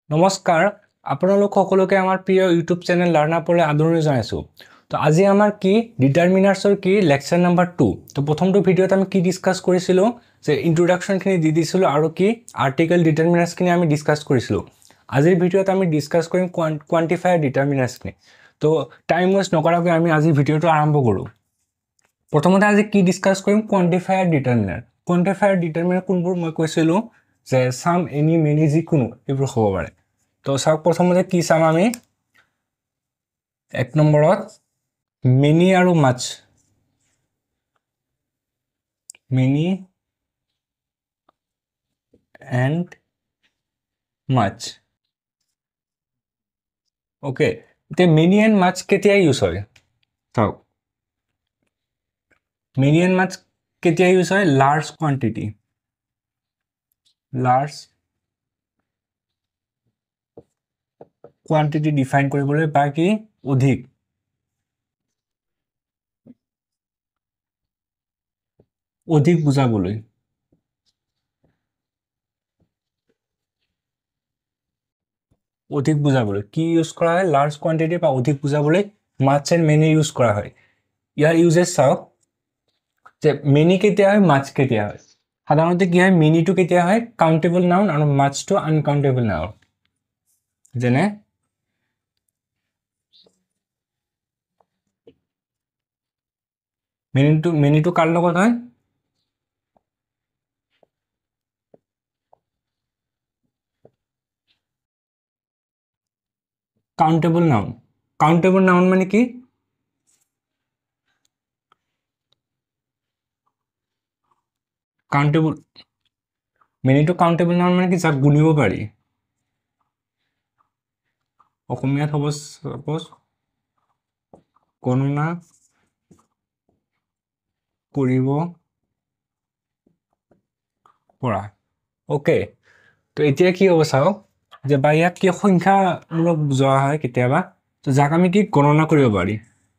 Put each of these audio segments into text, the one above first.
নমস্কাৰ আপোনালোক সকলোকে আমাৰ প্ৰিয় ইউটিউব চেনেল লাৰ্ণাপৰে আদৰণি জনাইছোঁ। তো আজি আমাৰ কি ডিটাৰমিনাৰ্ছৰ কি লেকচাৰ নাম্বাৰ 2। তো প্ৰথমটো ভিডিঅ'ত আমি কি ডিছকাছ কৰিছিলোঁ যে ইন্ট্ৰোডাকশ্যনখিনি দি দিছিলোঁ আৰু কি আৰ্টিকেল ডিটাৰমিনাৰ্ছখিনি আমি ডিছকাছ কৰিছিলোঁ। আজিৰ ভিডিঅ'ত আমি ডিছকাছ কৰিম কোৱান্টিফায়াৰ ডিটাৰমিনাৰ্ছখিনি। তো টাইম ৱেষ্ট নকৰাকৈ আমি আজি ভিডিঅ'টো আৰম্ভ কৰোঁ। প্ৰথমতে আজি কি ডিছকাছ কৰিম কোৱান্টিফায়াৰ ডিটাৰমিনাৰ। কোৱান্টিফায়াৰ ডিটাৰমিনাৰ কোনবোৰ মই কৈছিলোঁ যে সাম এনি মেনি যিকোনো এইবোৰ হ'ব পাৰে। তো চাওক প্ৰথমতে কি চাম আমি এক নম্বৰত মেনি আৰু much. Many and much. Okay, এতিয়া মেনি এণ্ড মাছ কেতিয়া ইউজ হয় চাওক। মেনি এণ্ড মাছ কেতিয়া ইউজ হয় large quantity. Large quantity define কৰিবলৈ বা কি অধিক বুজাবলৈ। অধিক বুজাবলৈ কি ইউজ কৰা হয় লাৰ্জ কোৱান্টিটি বা অধিক বুজাবলৈ মাছ এণ্ড মেনি ইউজ কৰা হয়। ইয়াৰ ইউজেছ চাওক যে মেনি কেতিয়া হয় মাছ কেতিয়া হয়। সাধাৰণতে কি হয় মেনিটো কেতিয়া হয় কাউণ্টেবল নাউন আৰু মাছটো আনকাউণ্টেবল নাউন। যেনে মেনিটো কাৰ লগত হয় কাউণ্টেবল নাউন। কাউণ্টেবল নাউন মানে কি কাউণ্টেবল মেনিটো কাউণ্টেবল নাউন মানে কি যাক গুণিব পাৰি। অসমীয়াত হ'ব সাপোজ গণনা কৰিব পৰা। ওকে, তো এতিয়া কি হ'ব চাওক যে বা ইয়াক কি সংখ্যামূলক বুজোৱা হয় কেতিয়াবা তো যাক আমি কি গণনা কৰিব পাৰি।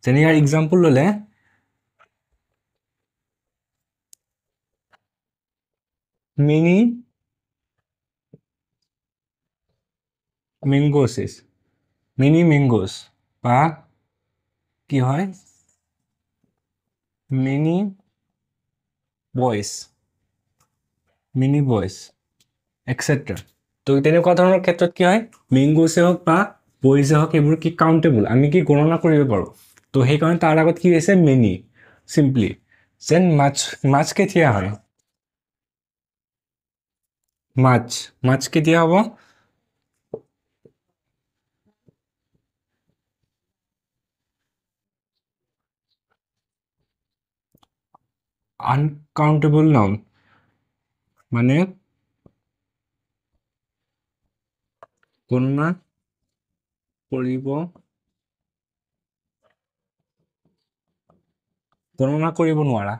যেনে ইয়াৰ এক্সাম্পল ল'লে মেনি ম্যাঙ্গোস মেনি ম্যাঙ্গোস বা কি হয় মেনি বয়েজ এক্সেট্ৰা। তো তেনেকুৱা ধৰণৰ ক্ষেত্ৰত কি হয় ম্যাঙ্গোসে হওক বা বয়েজে হওক এইবোৰ কি কাউণ্টেবল আমি কি গণনা কৰিব পাৰোঁ। তো সেইকাৰণে তাৰ আগত কি হৈছে মেনি চিম্পলি। যেন মাছ কেতিয়া হয় মাছ কেতিয়া হ'ব আনকাউণ্টেবল নাউন মানে গণনা কৰিব নোৱাৰা।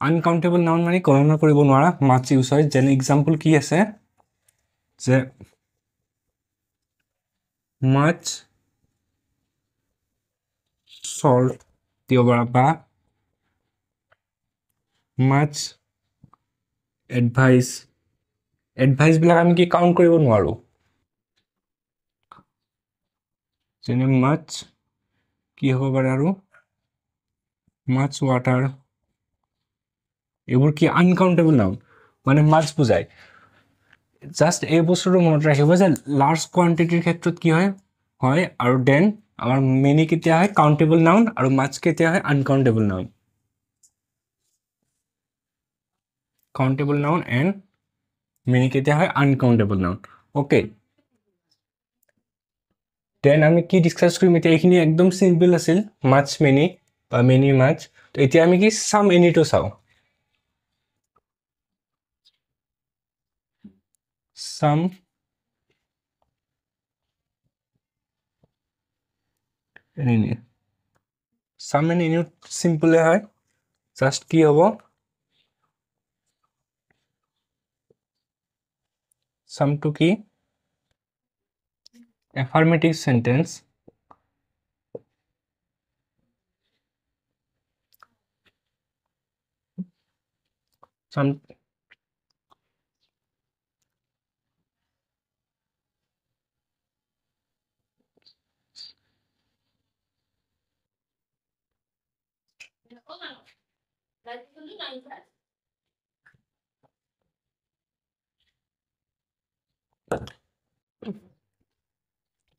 আনকাউণ্টেবল নাউন মানে গণনা কৰিব নোৱাৰা মাছ ইউজ হয়। যেনে এক্সাম্পল কি আছে যে মাছ সল্ট দিব পাৰা বা মাছ এডভাইচবিলাক আমি কি কাউণ্ট কৰিব নোৱাৰোঁ। যেনে মাছ কি হ'ব পাৰে আৰু মাছ ৱাটাৰ এইবোৰ কি আনকাউণ্টেবল নাউন মানে মাছ বুজায়। জাষ্ট এই বস্তুটো মনত ৰাখিব যে লাৰ্জ কোৱান্টিটিৰ ক্ষেত্ৰত কি হয় আৰু দেন আমাৰ মেনি কেতিয়া হয় কাউণ্টেবল নাউন আৰু মাছ কেতিয়া হয় uncountable noun. Countable noun and many কেতিয়া হয় আনকাউণ্টেবল নাউন। ওকে, দেন আমি কি ডিছকাছ কৰিম এতিয়া এইখিনি একদম চিম্পল আছিল মাছ মেনি বা মেনি মাছ। তো এতিয়া আমি কি চাম এনিটো চাওঁ। চাম এনি চিম্পলে হয় জাষ্ট কি হ'ব চামটো কি এফাৰ্মেটিভ সেন্টেন্স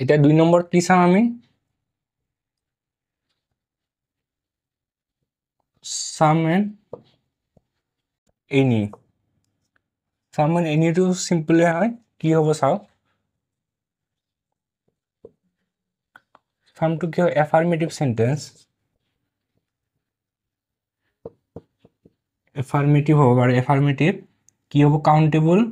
এতিয়া 2 নম্বৰ কি চাম আমি sum and any sum and any to simple হয় কি হ'ব চাও sum to কি হয় affirmative sentence affirmative হ'ব পাৰে affirmative কি হ'ব countable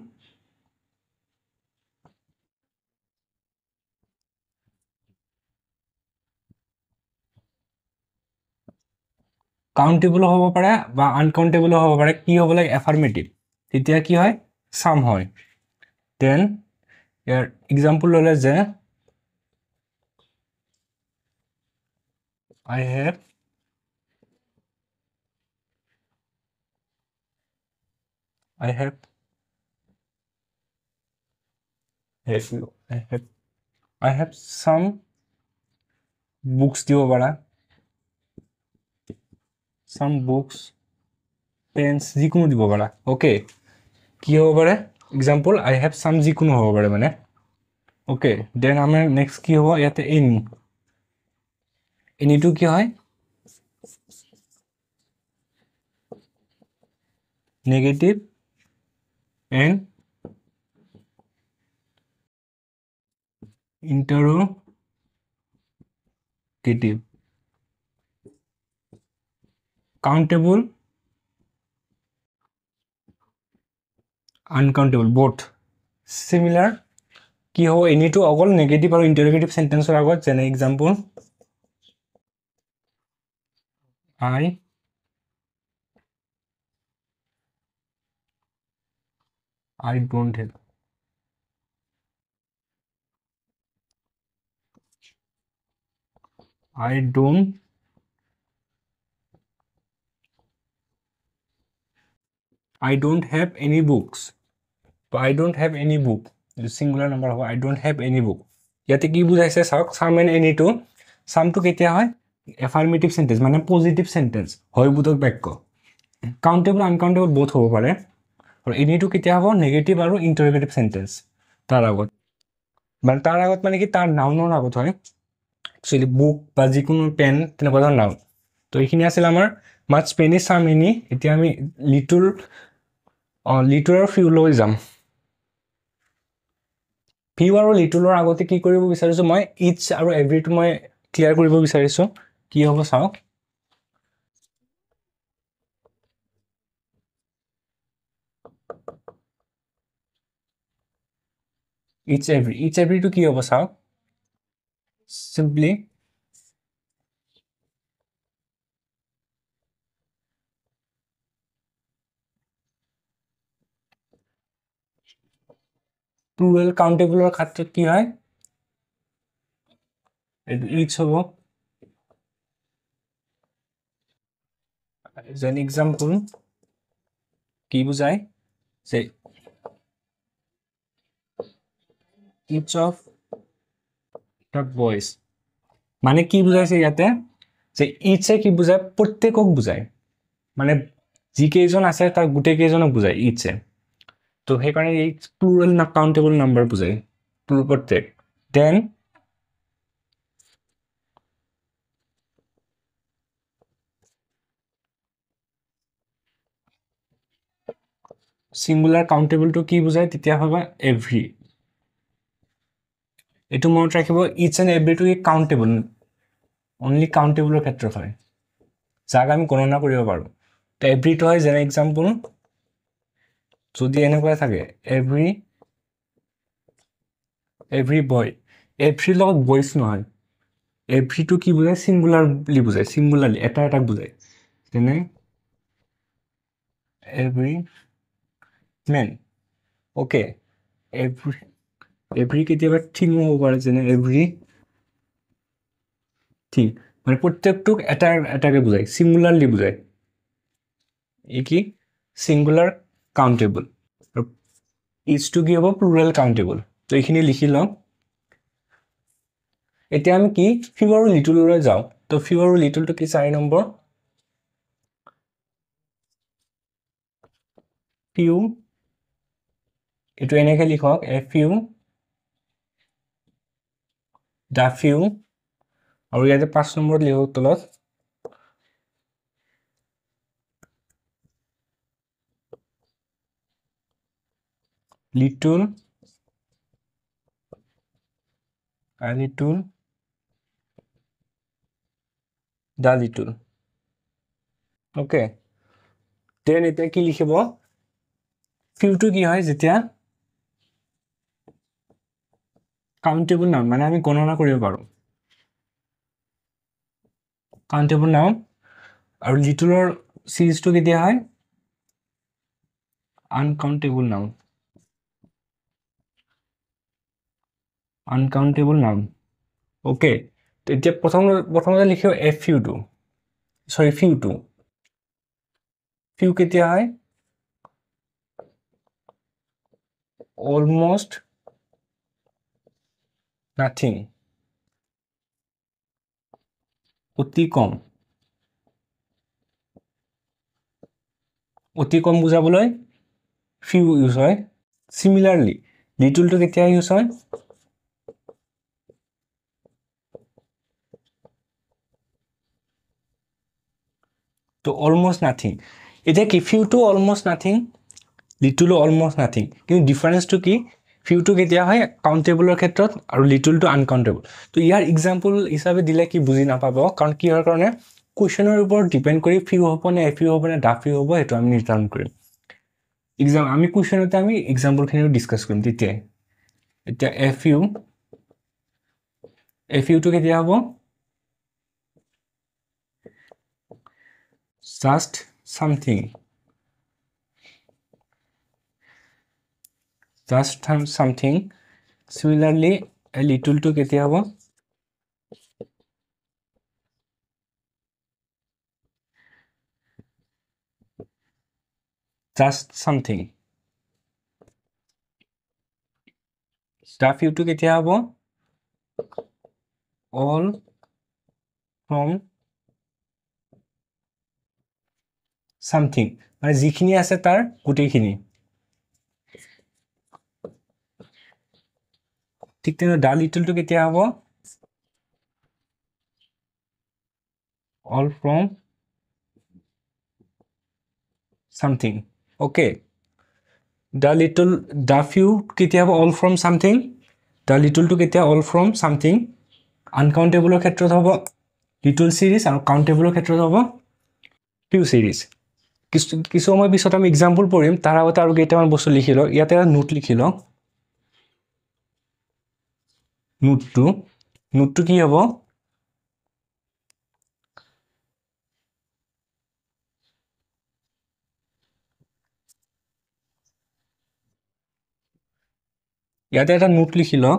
countable হ'ব পাৰে বা uncountable হ'ব পাৰে কি হ'ব লাগে affirmative তেতিয়া কি হয় sum হয় then ইয়াৰ example ললে যে I have some books দিব পাৰা some books pens যিকোনো দিব পাৰা ওকে কি হ'ব পাৰে example I have some যিকোনো হ'ব পাৰে মানে ওকে then আমাৰ next কি হ'ব ইয়াতে any to কি হয় negative and interrogative countable uncountable both similar কি হ'ব any to অকল negative আৰু interrogative sentence ৰ আগত যেনে example I don't have I don't have any books so I don't have any book the singular number হ'ব I don't have any book ইয়াতে কি বুজাইছে চাওক sum and any to sum to কেতিয়া হয় affirmative sentence মানে positive sentence হয় বোধক বাক্য countable uncountable both হ'ব পাৰে আৰু any to কেতিয়া হ'ব negative আৰু interrogative sentence তাৰ আগত মানে কি তাৰ নাউনৰ আগত হয় actually book বা যিকোনো পেন তেনেকুৱা ধৰণৰ নাউন তো এইখিনি আছিল আমাৰ much penny some any এতিয়া আমি little আৰু few লৈ যাম few আৰু little আগতে কি কৰিব বিচাৰিছো মই each আৰু every to মই ক্লিয়াৰ কৰিব বিচাৰিছো কি হ'ব চাওক each every to কি হ'ব চাওক simply plural countable ৰ ক্ষেত্ৰত কি হয় each হ'ব as an example কি বুজায় যে each of the boys মানে কি বুজাইছে ইয়াতে যে each কি বুজায় প্ৰত্যেকক বুজায় মানে যি কেইজন আছে তাৰ গোটেই কেইজনক বুজায় each তো সেইকাৰণে এই প্লুৰেল না কাউন্টেবল নাম্বাৰ বুজায় প্ৰত্যেক দেন সিঙ্গুলাৰ কাউন্টেবলটো কি বুজায় তেতিয়া হ'ব এভৰি এইটো মনত ৰাখিব ইচ এণ্ড এভৰিটো কাউন্টেবল অনলি কাউন্টেবলৰ ক্ষেত্ৰত হয় যাক আমি গণনা কৰিব পাৰোঁ তো এভৰিটো হয় যেনে এক্সাম্পল যদি এনেকুৱা থাকে এভৰি বয় এভৰিৰ লগত বয়ছ নহয় এভৰিটো কি বুজায় সিঙ্গুলাৰলি বুজায় সিঙ্গুলাৰলি এটাক বুজায় যেনে এভৰি মেন ওকে এভৰি কেতিয়াবা থিঙো হ'ব পাৰে যেনে এভৰি থিং মানে প্ৰত্যেকটোক এটাকে বুজায় সিঙ্গুলাৰলি বুজায় ই কি সিঙ্গুলাৰ কাউন্টেবল আৰু ইচটো কি হ'ব প্লুৰেল কাউন্টেবল তো এইখিনি লিখি লওঁ এতিয়া আমি কি ফিউ আৰু লিটললৈ যাওঁ তো ফিউ আৰু লিটলটো কি 4 নম্বৰ ফিউ এইটো এনেকে লিখক এ ফিউ দা ফিউ আৰু ইয়াতে 5 নম্বৰত লিখক তলত লিটল দা লিটল ওকে দেন এতিয়া কি লিখিব ফিউটো কি হয় যেতিয়া কাউন্টেবল নাউন মানে আমি গণনা কৰিব পাৰো কাউন্টেবল নাউন আৰু লিটলৰ সিৰিজটো কেতিয়া হয় আনকাউন্টেবল নাউন ওকে তো এতিয়া প্ৰথমতে লিখিব এফ ফিউটো সৰি ফিউটো ফিউ কেতিয়া হয় অলমোস্ট নাথিং অতি কম বুজাবলৈ ফিউ ইউজ হয় সিমিলারলি লিটলটো কেতিয়া ইউজ হয় তো অলমোস্ট নাথিং এতিয়া কি ফিউটো অলমোস্ট নাথিং লিটলো অলমোস্ট নাথিং কিন্তু ডিফাৰেন্সটো কি ফিউটো কেতিয়া হয় কাউন্টেবলৰ ক্ষেত্ৰত আৰু লিটলটো আনকাউন্টেবল তো ইয়াৰ এক্সাম্পল হিচাপে দিলে কি বুজি নাপাব কাৰণ কিহৰ কাৰণে কুৱেশ্যনৰ ওপৰত ডিপেণ্ড কৰি ফিউ হ'ব নে এফ ইউ হ'ব নে ডা ফিউ হ'ব সেইটো আমি নিৰ্ধাৰণ কৰিম আমি কুৱেশ্যনতে আমি এক্সাম্পলখিনিও ডিছকাছ কৰিম তেতিয়াই এতিয়া এফ ইউটো কেতিয়া হ'ব just something similarly a little to কেতিয়া হ'ব just something stuff you to কেতিয়া হ'ব all from something মানে যিখিনি আছে তাৰ গোটেইখিনি ঠিক তেনে দা লিটল to কেতিয়া হ'ব all from something okay the few কেতিয়া হ'ব all from something the little to কেতিয়া all from something uncountable ক্ষেত্ৰত হ'ব little series আৰু countable ক্ষেত্ৰত হ'ব few series কিছু সময় পিছত আমি এক্সাম্পল পঢ়িম তাৰ আগতে আৰু কেইটামান বস্তু লিখি লওঁ ইয়াতে নোট লিখি লওঁ নোটটো কি হ'ব ইয়াতে এটা নোট লিখি লওঁ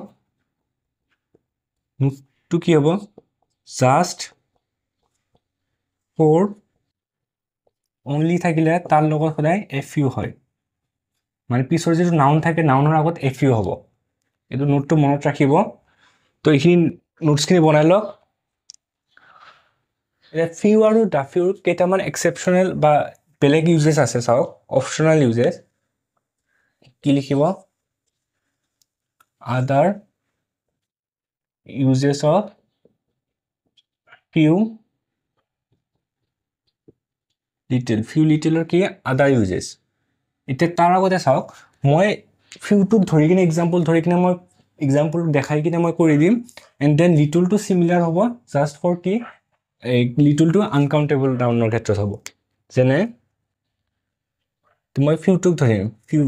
নোটটো কি হ'ব জাষ্ট ফৰ অনলি থাকিলে তাৰ লগত সদায় এফ ইউ হয় মানে পিছৰ যিটো নাউন থাকে নাউনৰ আগত এফ ইউ হ'ব এইটো নোটটো মনত ৰাখিব তো এইখিনি নোটছখিনি বনাই লওক ফিউ আৰু দা ফিউৰ কেইটামান এক্সেপশ্যনেল বা বেলেগ ইউজেছ আছে চাওক অপশ্যনেল ইউজেছ কি লিখিব আদাৰ ইউজেছ অফ ফিউ লিটলৰ কি আদাৰ ইউজেছ এতিয়া তাৰ আগতে চাওক মই ফিউটোক ধৰি কিনে এক্সাম্পল ধৰি কিনে মই এক্সাম্পল দেখাই কিনে মই কৰি দিম এণ্ড দেন লিটলটো চিমিলাৰ হ'ব জাষ্ট ফৰ কি লিটলটো আনকাউণ্টেবল নাউনৰ ক্ষেত্ৰত হ'ব যেনে মই ফিউটোক ধৰিম ফিউ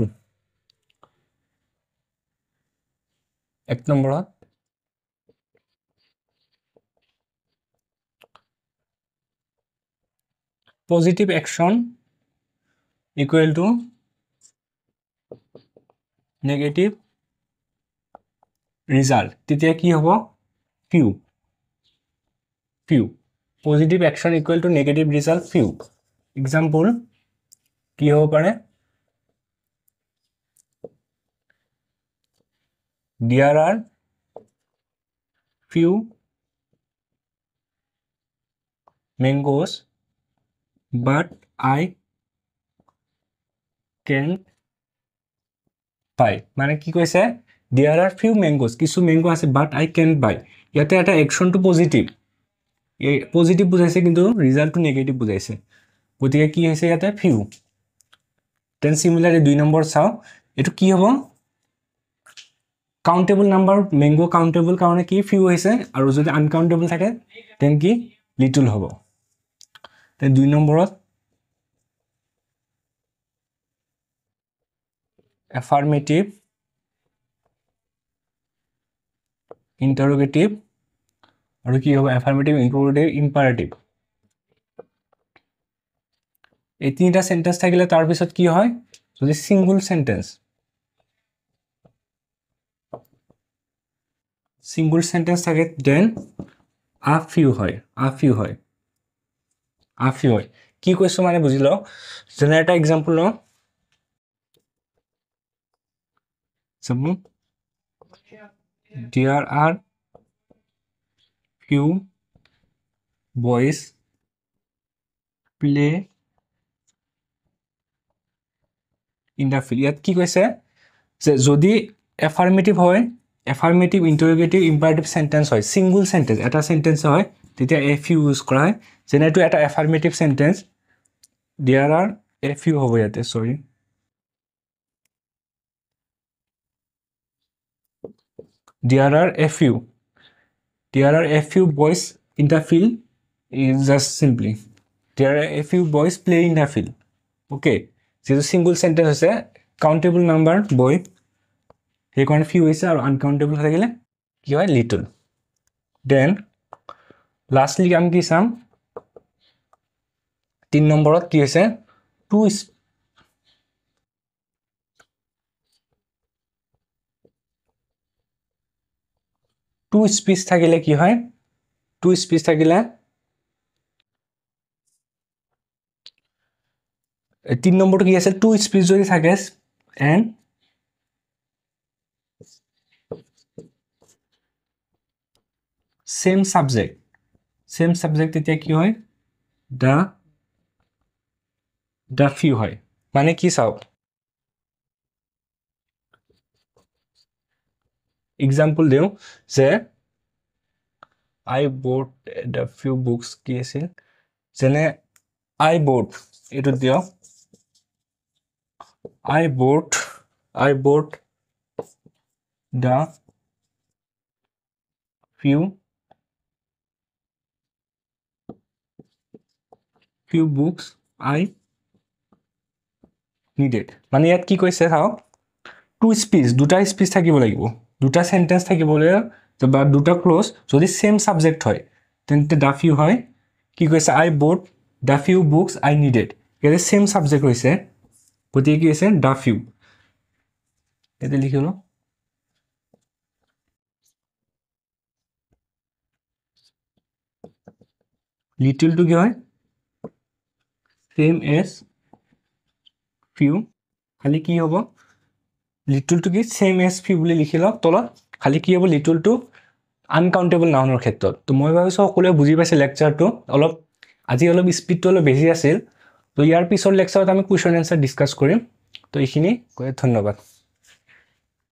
এক নম্বৰত positive action equal to negative result তেতিয়া কি হ'ব few positive action equal to negative result few example কি হ'ব পাৰে there are few mangoes but I can buy মানে কি কৈছে there are few mangoes কিছু ম্যাঙ্গো আছে but I can't buy ইয়াতে এটা অ্যাকশনটো পজিটিভ এই পজিটিভ বুজাইছে কিন্তু ৰিজাল্টটো নেগেটিভ বুজাইছে গতিকে কি হৈছে ইয়াতে few then similarly 2 নম্বৰ চাও এটো কি হ'ব কাউন্টেবল নাম্বাৰ ম্যাঙ্গো কাউন্টেবল কাৰণে কি few হৈছে আৰু যদি আনকাউন্টেবল থাকে then কি লিটল হ'ব then 2 নম্বৰত affirmative interrogative আৰু কি হ'ব affirmative interrogative imperative এই তিনটা সেন্টেন্স থাকিলে তাৰ পিছত কি হয় যদি সিঙ্গল সেন্টেন্স থাকে দেন a few হয় কি কৈছো মানে বুজি লও যেনে এটা एग्जांपल ল suppose there are few boys play in the field ইয়াত কি কৈছে যে যদি affirmative হয় affirmative interrogative imperative sentence হয় single sentence এটা sentence হয় তেতিয়া a few ইউজ কৰা হয় যেনেটো এটা affirmative sentence there are a few হ'ব ইয়াতে sorry there are a few boys in the field is just simply there are a few boys play in the field okay so single sentence is a countable number boy he can few is or uncountable thakile ki hoy little then lastly am ki sam 3 নম্বৰত কি হৈছে two space থাকিলে কি হয় two space থাকিলে 3 নম্বৰটো কি আছে টু স্পেস যদি থাকে এন্ড সেম সাবজেক্ট তেতিয়া কি হয় দা ফিউ হয় মানে কি চাও example দেও যে I bought the few books কি আছে যেনে I bought এটো দিও I bought the few books I needed মানে ইয়াত কি কৈছে চাও টু স্পেস দুটা স্পেস থাকিব লাগিব দুটা সেন্টেন্স থাকিব লাগিব বা দুটা ক্লোজ যদি সেম সাবজেক্ট হয় তেন্তে দা ফিউ হয় কি কৈছে I bought the few books I needed ইয়াতে সেম সাবজেক্ট হৈছে গতিকে কি হৈছে দা ফিউ এতে লিখিলো লিটল টু কি হয় সেম এজ ফিউ খালি কি হ'ব লিটল টু কি সেম এজ ফিউ বুলি লিখিলো তলত খালি কি হ'ব লিটল টু আনকাউন্টেবল নাউনৰ ক্ষেত্ৰত তো মই ভাবিছো সকলোৱে বুজি পাইছে লেকচাৰটো অলপ আজি অলপ স্পিডটো অলপ বেছি আছিল তো ইয়াৰ পিছৰ লেকচাৰত আমি কোৱেশ্চন এনসাৰ ডিসকাস কৰিম তো এইখিনি ধন্যবাদ